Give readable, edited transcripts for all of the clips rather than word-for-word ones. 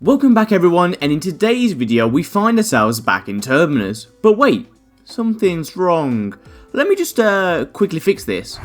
Welcome back everyone, and in today's video we find ourselves back in Terminus. But wait, something's wrong. Let me just quickly fix this.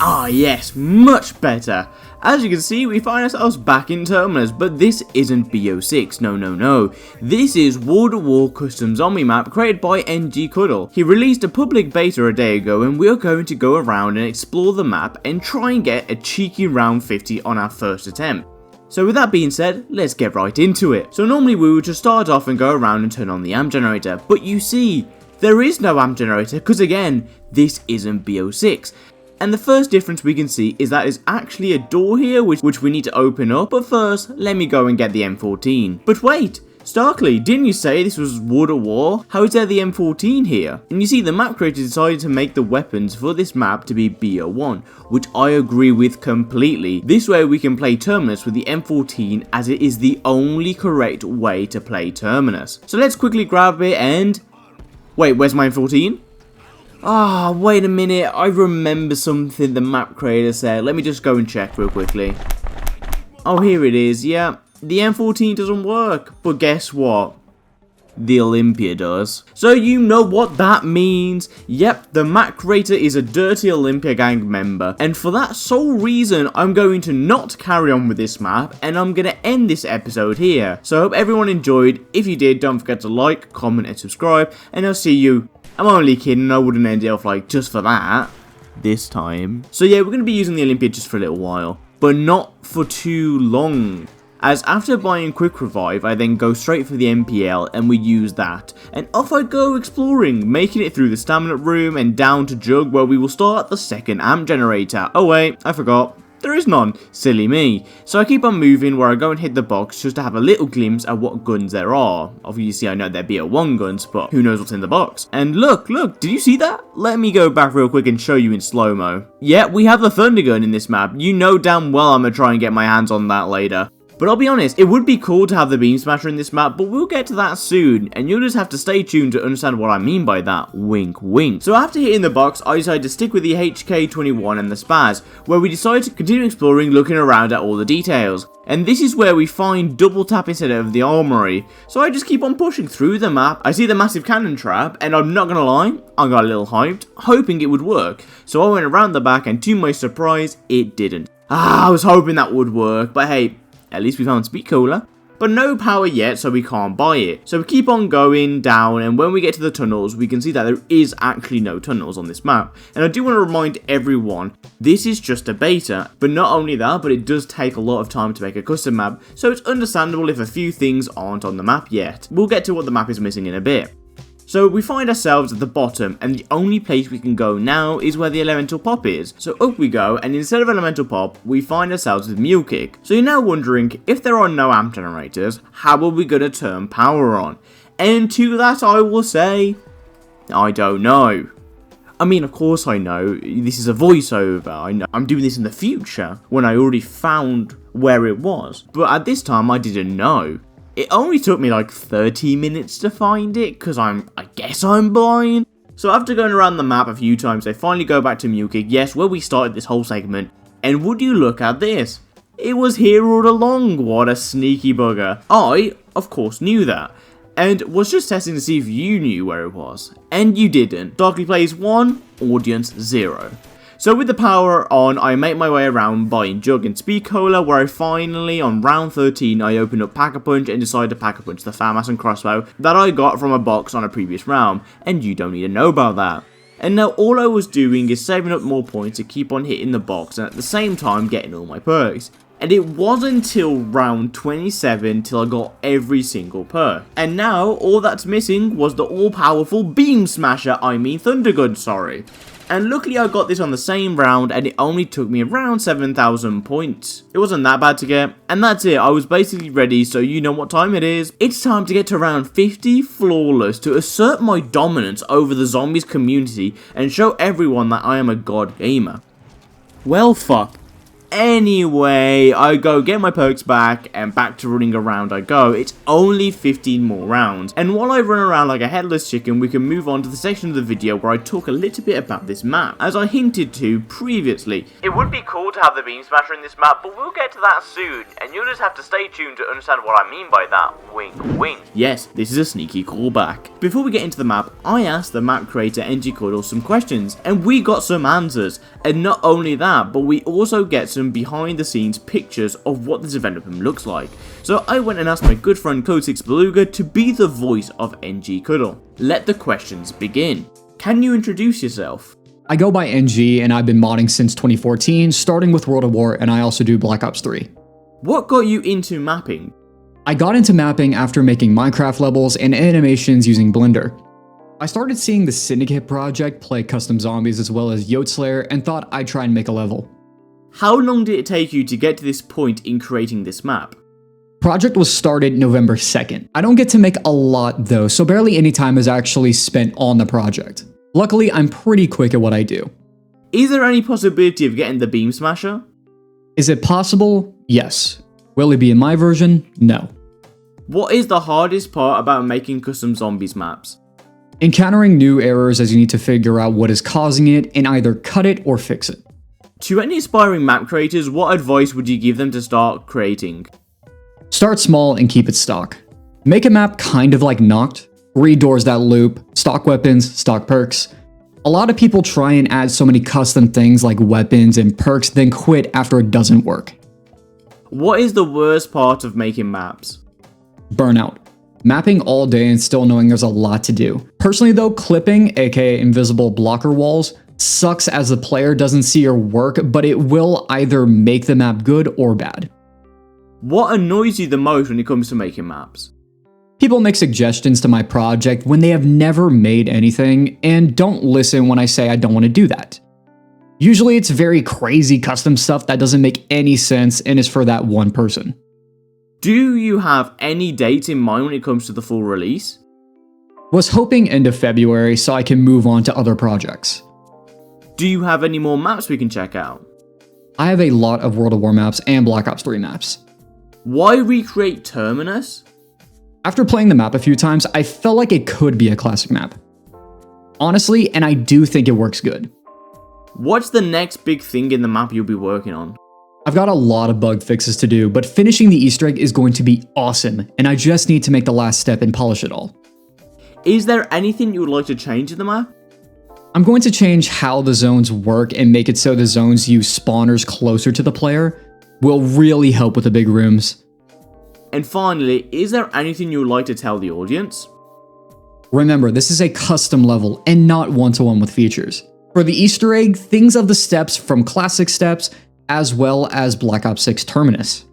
Ah yes, much better. As you can see, we find ourselves back in Terminus, but this isn't BO6, no. This is World at War custom zombie map created by NGCaudle. He released a public beta a day ago, and we are going to go around and explore the map and try and get a cheeky round 50 on our first attempt. So with that being said, let's get right into it. So normally we would just start off and go around and turn on the amp generator, but you see, there is no amp generator because again, this isn't BO6. And the first difference we can see is that there's actually a door here which we need to open up, but first, let me go and get the M14. But wait! Starkly, didn't you say this was World at War? How is there the M14 here? And you see, the map creator decided to make the weapons for this map to be BO1, which I agree with completely. This way we can play Terminus with the M14 as it is the only correct way to play Terminus. So let's quickly grab it and... Wait, where's my M14? Ah, wait a minute, I remember something the map creator said. Let me just go and check real quickly. Oh, here it is, yeah. The M14 doesn't work, but guess what? The Olympia does. So you know what that means? Yep, the map creator is a dirty Olympia gang member, and for that sole reason, I'm going to not carry on with this map, and I'm going to end this episode here. So I hope everyone enjoyed. If you did, don't forget to like, comment, and subscribe, and I'll see you. I'm only kidding, I wouldn't end it off like just for that. This time. So yeah, we're going to be using the Olympia just for a little while, but not for too long. As after buying Quick Revive, I then go straight for the MPL and we use that. And off I go exploring, making it through the stamina room and down to Jug where we will start the second amp generator. Oh wait, I forgot. There is none. Silly me. So I keep on moving where I go and hit the box just to have a little glimpse at what guns there are. Obviously I know they're BO1 guns, but who knows what's in the box. And look, did you see that? Let me go back real quick and show you in slow-mo. Yeah, we have the Thunder Gun in this map. You know damn well I'm gonna try and get my hands on that later. But I'll be honest, it would be cool to have the Beam Smasher in this map, but we'll get to that soon, and you'll just have to stay tuned to understand what I mean by that, wink wink. So after hitting the box, I decided to stick with the HK21 and the Spaz, where we decided to continue exploring, looking around at all the details. And this is where we find double tap instead of the armory, so I just keep on pushing through the map. I see the massive cannon trap, and I'm not gonna lie, I got a little hyped, hoping it would work. So I went around the back, and to my surprise, it didn't. I was hoping that would work, but hey, at least we found Speed Cooler. But no power yet, so we can't buy it. So we keep on going down, and when we get to the tunnels, we can see that there is actually no tunnels on this map. And I do want to remind everyone, this is just a beta. But not only that, but it does take a lot of time to make a custom map, so it's understandable if a few things aren't on the map yet. We'll get to what the map is missing in a bit. So we find ourselves at the bottom, and the only place we can go now is where the elemental pop is. So up we go, and instead of elemental pop, we find ourselves with mule kick. So you're now wondering, if there are no amp generators, how are we going to turn power on? And to that I will say, I don't know. I mean, of course I know, this is a voiceover, I know I'm doing this in the future, when I already found where it was. But at this time I didn't know. It only took me like 30 minutes to find it, because I guess I'm blind. So after going around the map a few times, they finally go back to Mule Kick, yes, where we started this whole segment. And would you look at this? It was here all along, what a sneaky bugger. I, of course, knew that, and was just testing to see if you knew where it was. And you didn't. Darkly Plays 1, Audience 0. So with the power on, I make my way around buying Jug and Speed Cola, where I finally, on round 13, I open up Pack-a-Punch and decide to Pack-a-Punch the Farmass and Crossbow that I got from a box on a previous round, and you don't need to know about that. And now all I was doing is saving up more points to keep on hitting the box and at the same time getting all my perks. And it wasn't until round 27 till I got every single perk. And now all that's missing was the all-powerful Beam Smasher, Thunder Gun, sorry. And luckily I got this on the same round, and it only took me around 7,000 points. It wasn't that bad to get, and that's it, I was basically ready, so you know what time it is. It's time to get to round 50 flawless to assert my dominance over the zombies community and show everyone that I am a god gamer. Well fuck. Anyway, I go get my perks back, and back to running around I go. It's only 15 more rounds, and while I run around like a headless chicken, we can move on to the section of the video where I talk a little bit about this map. As I hinted to previously, it would be cool to have the Beam Smasher in this map, but we'll get to that soon, and you'll just have to stay tuned to understand what I mean by that. Wink, wink. Yes, this is a sneaky callback. Before we get into the map, I asked the map creator NGCaudle some questions, and we got some answers. And not only that, but we also get some behind the scenes pictures of what the development looks like. So I went and asked my good friend Code6 Beluga to be the voice of NGCaudle. Let the questions begin. Can you introduce yourself? I go by NG and I've been modding since 2014, starting with World of War, and I also do Black Ops 3. What got you into mapping? I got into mapping after making Minecraft levels and animations using Blender. I started seeing the Syndicate project play custom zombies as well as Yote Slayer and thought I'd try and make a level. How long did it take you to get to this point in creating this map? Project was started November 2nd. I don't get to make a lot though, so barely any time is actually spent on the project. Luckily, I'm pretty quick at what I do. Is there any possibility of getting the Beam Smasher? Is it possible? Yes. Will it be in my version? No. What is the hardest part about making custom zombies maps? Encountering new errors as you need to figure out what is causing it and either cut it or fix it. To any aspiring map creators, what advice would you give them to start creating? Start small and keep it stock. Make a map kind of like Noct. Read doors that loop, stock weapons, stock perks. A lot of people try and add so many custom things like weapons and perks, then quit after it doesn't work. What is the worst part of making maps? Burnout. Mapping all day and still knowing there's a lot to do. Personally though, clipping, aka invisible blocker walls, sucks as the player doesn't see your work, but it will either make the map good or bad. What annoys you the most when it comes to making maps? People make suggestions to my project when they have never made anything and don't listen when I say I don't want to do that. Usually it's very crazy custom stuff that doesn't make any sense and is for that one person. Do you have any dates in mind when it comes to the full release? Was hoping end of February so I can move on to other projects. Do you have any more maps we can check out? I have a lot of World of War maps and Black Ops 3 maps. Why recreate Terminus? After playing the map a few times, I felt like it could be a classic map. Honestly, and I do think it works good. What's the next big thing in the map you'll be working on? I've got a lot of bug fixes to do, but finishing the Easter egg is going to be awesome, and I just need to make the last step and polish it all. Is there anything you would like to change in the map? I'm going to change how the zones work and make it so the zones use spawners closer to the player. Will really help with the big rooms. And finally, is there anything you would like to tell the audience? Remember, this is a custom level and not one-to-one with features. For the Easter egg, things of the steps from classic steps, as well as Black Ops 6 Terminus.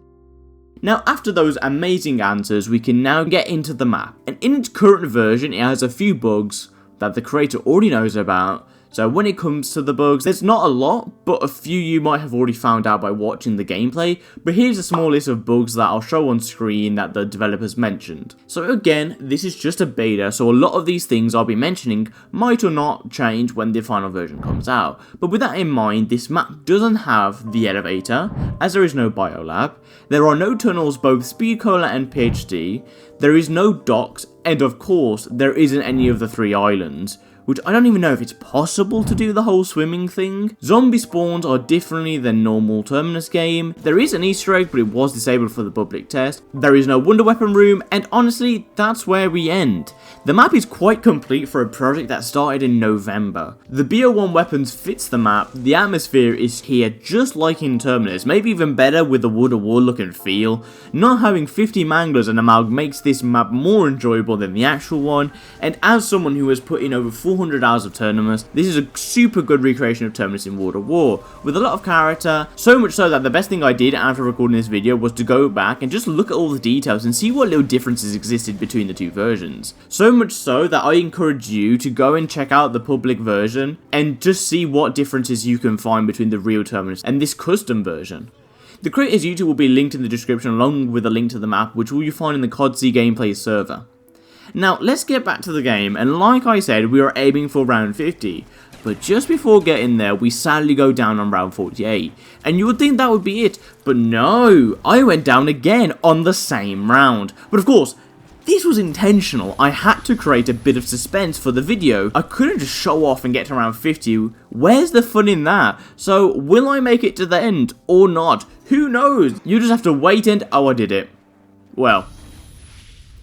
Now after those amazing answers, we can now get into the map, and in its current version it has a few bugs that the creator already knows about. So when it comes to the bugs, there's not a lot, but a few you might have already found out by watching the gameplay. But here's a small list of bugs that I'll show on screen that the developers mentioned. So again, this is just a beta, so a lot of these things I'll be mentioning might or not change when the final version comes out. But with that in mind, this map doesn't have the elevator, as there is no biolab. There are no tunnels both Speed Cola and PhD. There is no docks, and of course, there isn't any of the 3 islands, which I don't even know if it's possible to do the whole swimming thing. Zombie spawns are differently than normal Terminus game. There is an Easter egg, but it was disabled for the public test. There is no wonder weapon room, and honestly, that's where we end. The map is quite complete for a project that started in November. The BO1 weapons fits the map, the atmosphere is here just like in Terminus, maybe even better with the World of War look and feel. Not having 50 manglers and a Malg makes this map more enjoyable than the actual one, and as someone who has put in over 400 hours of Terminus, this is a super good recreation of Terminus in World of War, with a lot of character, so much so that the best thing I did after recording this video was to go back and just look at all the details and see what little differences existed between the 2 versions. So much so that I encourage you to go and check out the public version and just see what differences you can find between the real Terminus and this custom version. The creator's YouTube will be linked in the description along with a link to the map, which will you find in the COD gameplay server. Now let's get back to the game, and like I said, we are aiming for round 50, But just before getting there, we sadly go down on round 48. And you would think that would be it, but no, I went down again on the same round. But of course, this was intentional. I had to create a bit of suspense for the video. I couldn't just show off and get to round 50. Where's the fun in that? So, will I make it to the end or not? Who knows? You just have to wait and... Oh, I did it. Well.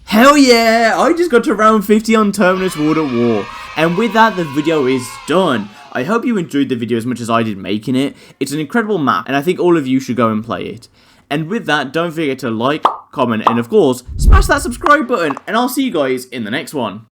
Hell yeah! I just got to round 50 on Terminus World at War. And with that, the video is done. I hope you enjoyed the video as much as I did making it. It's an incredible map, and I think all of you should go and play it. And with that, don't forget to like, comment, and of course, smash that subscribe button, and I'll see you guys in the next one.